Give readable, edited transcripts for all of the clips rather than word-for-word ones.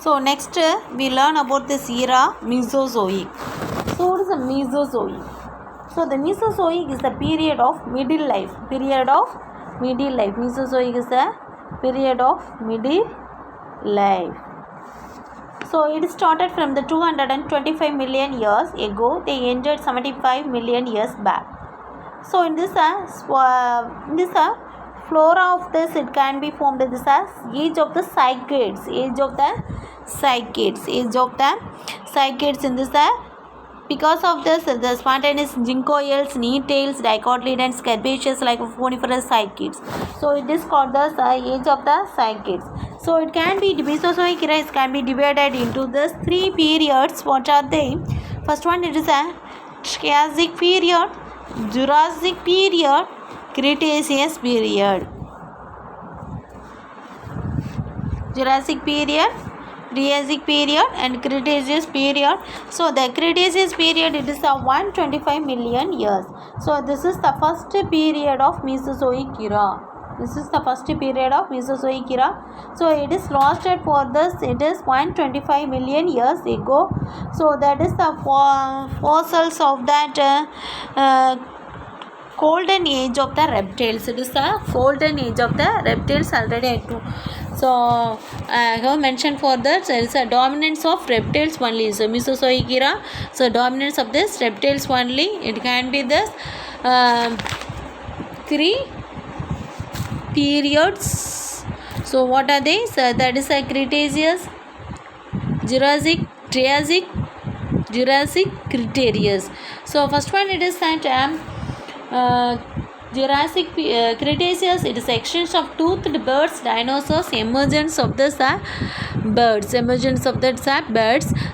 So next we learn about this era, Mesozoic. So what is the Mesozoic? So the Mesozoic is the period of middle life. Mesozoic is the period of middle life. So it started from the 225 million years ago. They ended 75 million years back. So in this flora of this, it can be formed in this as age of the cycads. In this because of this, the spontaneous ginkgoids, needles, dicotyledons, scarbaceous like coniferous cycads. So it is called the age of the cycads. So it can be Mesozoic era can be divided into these three periods. What are they? First one, it is a Triassic period, Jurassic period, Cretaceous period. Jurassic period, Triassic period and Cretaceous period. So the Cretaceous period, it is a 125 million years. So this is the first period of Mesozoic era. So it is lasted for this, it is 125 million years ago. So that is the fossils of that golden age of the reptiles. It is the golden age of the reptiles already I told. So I have mentioned for that there is a dominance of reptiles only. So Mesozoic era, so dominance of this reptiles only. It can be this three periods. So what are they? So that is a Cretaceous, Jurassic, Triassic, Cretaceous. So first one, it is that Jurassic Cretaceous, it is exchange of toothed birds, dinosaurs, emergence of the birds.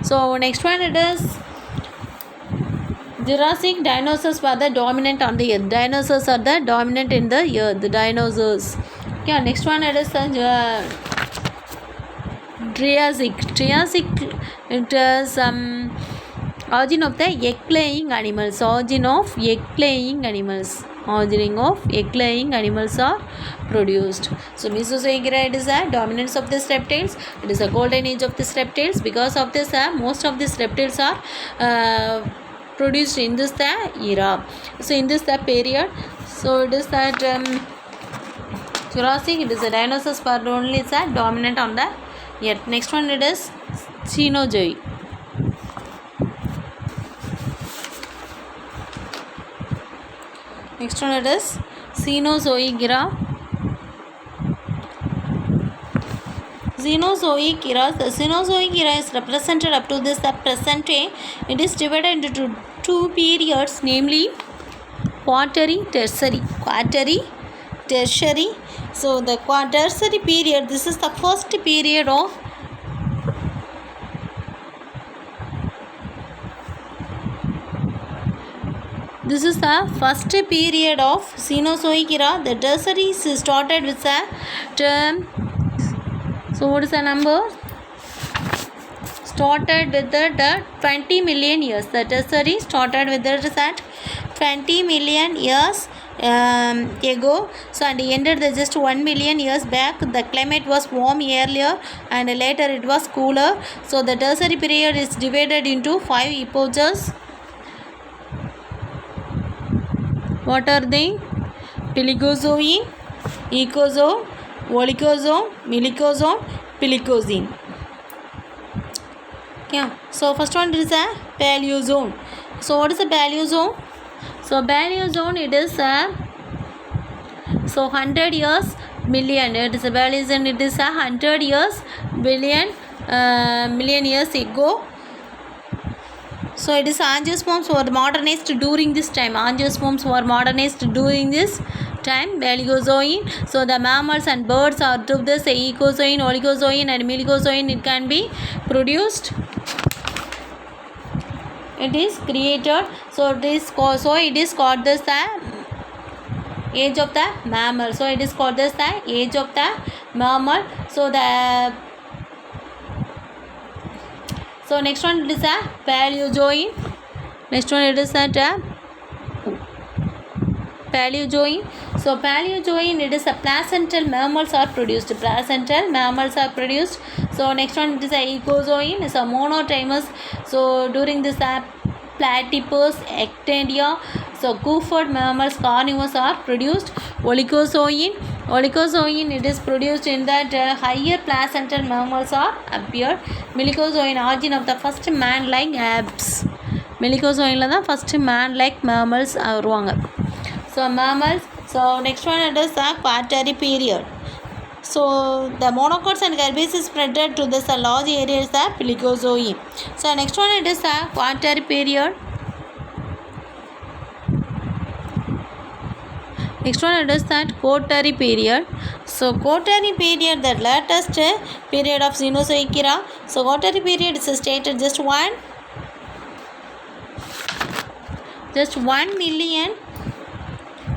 So next one, it is Jurassic. Dinosaurs were the dominant on the earth. Dinosaurs are the dominant in the earth. The dinosaurs. Yeah, next one, it is Triassic. It is origin of the egg-laying animals. Origin of egg-laying animals are produced. So Mesozoic era, it is a dominance of these reptiles. It is a golden age of these reptiles. Because of this, most of these reptiles are produced in this era. So in this period, so it is that Jurassic, it is a dinosaurs were only is dominant on the earth. Next one, it is Cenozoic. Next one, it is Cenozoic era. The Cenozoic era is represented up to this the present day. It is divided into two periods, namely Quaternary, Tertiary. So the Tertiary period, this is the first period of Cenozoic era. The Tertiary started with a term. So what is the number? Started with the 20 million years. The Tertiary started with that 20 million years ago. So and ended just 1 million years back. The climate was warm earlier and later it was cooler. So the Tertiary period is divided into 5 epochs. What are they? Paleozoic, Ecozoic, Oligozone, Melicozone, Paleocene. Yeah. So first one is a Paleozone. So what is a Paleozone? So Paleozone, it is 100 years million. It is a Paleozone. It is 100 years million years ago. So it is angiosperms were modernized during this time. Paleozoic. So the mammals and birds are to this Ecozoic, Oligozoic and Mesozoic. It can be produced. It is created. So it is called this age of the mammal. So it is called this the age of the mammal. So next one, it is a Paleozoic. Next one, it is that Paleozoic. So Paleozoic, it is a placental mammals are produced. Placental mammals are produced. So next one, it is a Ecozoic, is a monotremous. So during this platypus, ectendia, so goofed mammals, carnivores are produced. Oligozoic, it is produced in that higher placental mammals are appeared. Melicozoic, origin of the first man-like apes. Melicozoic தான் first man-like mammals வருவாங்க. So mammals. So next one, it is the Quaternary period. So the monocots and herbaceous spread to this large area is the Paleozoic. So next one, it is the Quaternary period. Next one, it is that Quaternary period. So Quaternary period, the latest period of Cenozoic era. So Quaternary period is stated just 1 million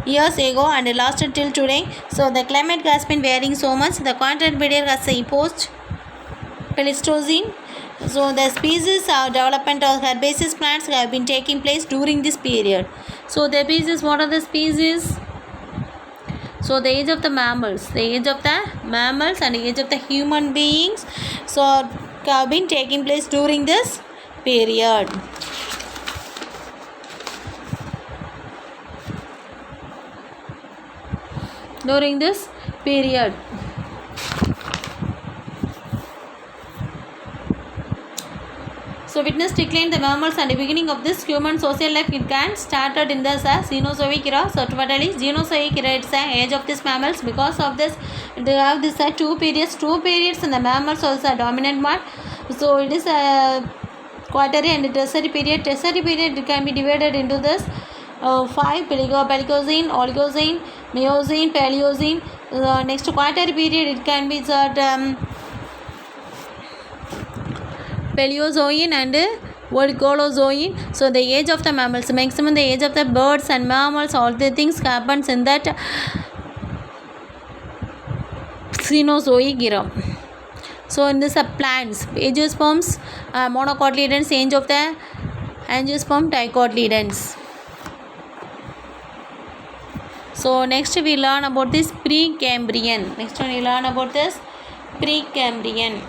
years ago and lasted till today. So the climate has been varying so much. The Quaternary period has a post Pleistocene. So the species development of herbaceous plants have been taking place during this period. So the species, what are the species? So the age of the mammals, and the age of the human beings, so have been taking place during this period. During this period. So witness decline the mammals and the beginning of this human social life, it can started in the Cenozoic era. So totally Cenozoic era, it's the age of these mammals. Because of this, they have this two periods in the mammals also dominant one. So it is a Quaternary and Tertiary period. Tertiary period can be divided into this 5: Paleocene, Oligocene, Miocene, Paleocene. Next Quaternary period, it can be Paleozoic and Oligocene. So the age of the mammals, maximum the age of the birds and mammals, all the things happens in that Cenozoic era. So in this plants, angiosperms, monocotyledons, age of the angiosperm dicotyledons. So next we learn about this Precambrian. Precambrian.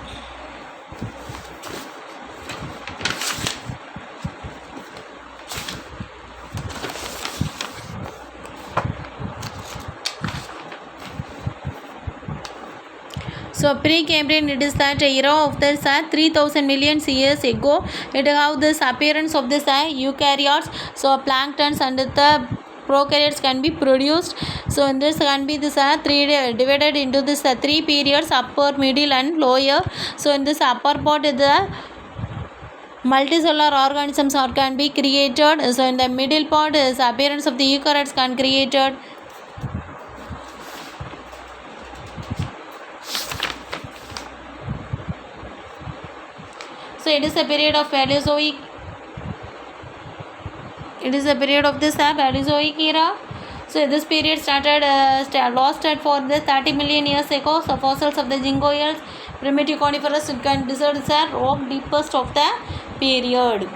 So Precambrian, it is that era of the 3,000 million years ago. It have this appearance of this eukaryotes. So planktons and the prokaryotes can be produced. So in this can be this divided into this 3 periods: upper, middle and lower. So in this upper part, the multicellular organisms can be created. So in the middle part is appearance of the eukaryotes can created. So it is a period of Paleozoic. It is a period of this Paleozoic era. So this period started lost for the 30 million years ago. So fossils of the gingoials, primitive coniferous, it can desert the rock deepest of the period.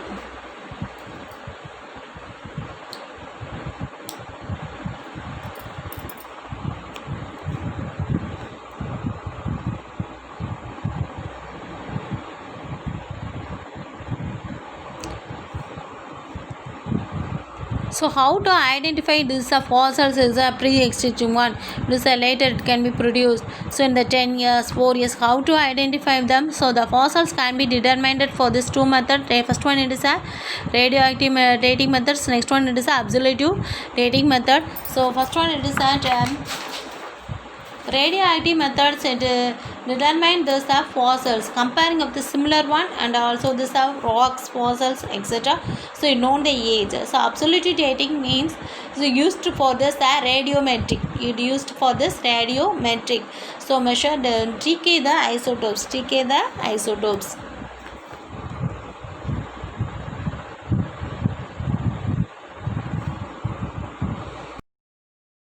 So how to identify this fossils is a pre-existing one. This later it can be produced. So in the 10 years, 4 years, how to identify them? So the fossils can be determined for this 2 methods. The first one, it is a radioactive dating methods. Next one, it is a absolute dating method. So first one, it is a radioactive methods. It determine this fossils, comparing of the similar one and also this rocks, fossils, etc. So you know the age. So absolute dating means used for this radiometric. It used for this radiometric. So measure the TK the isotopes.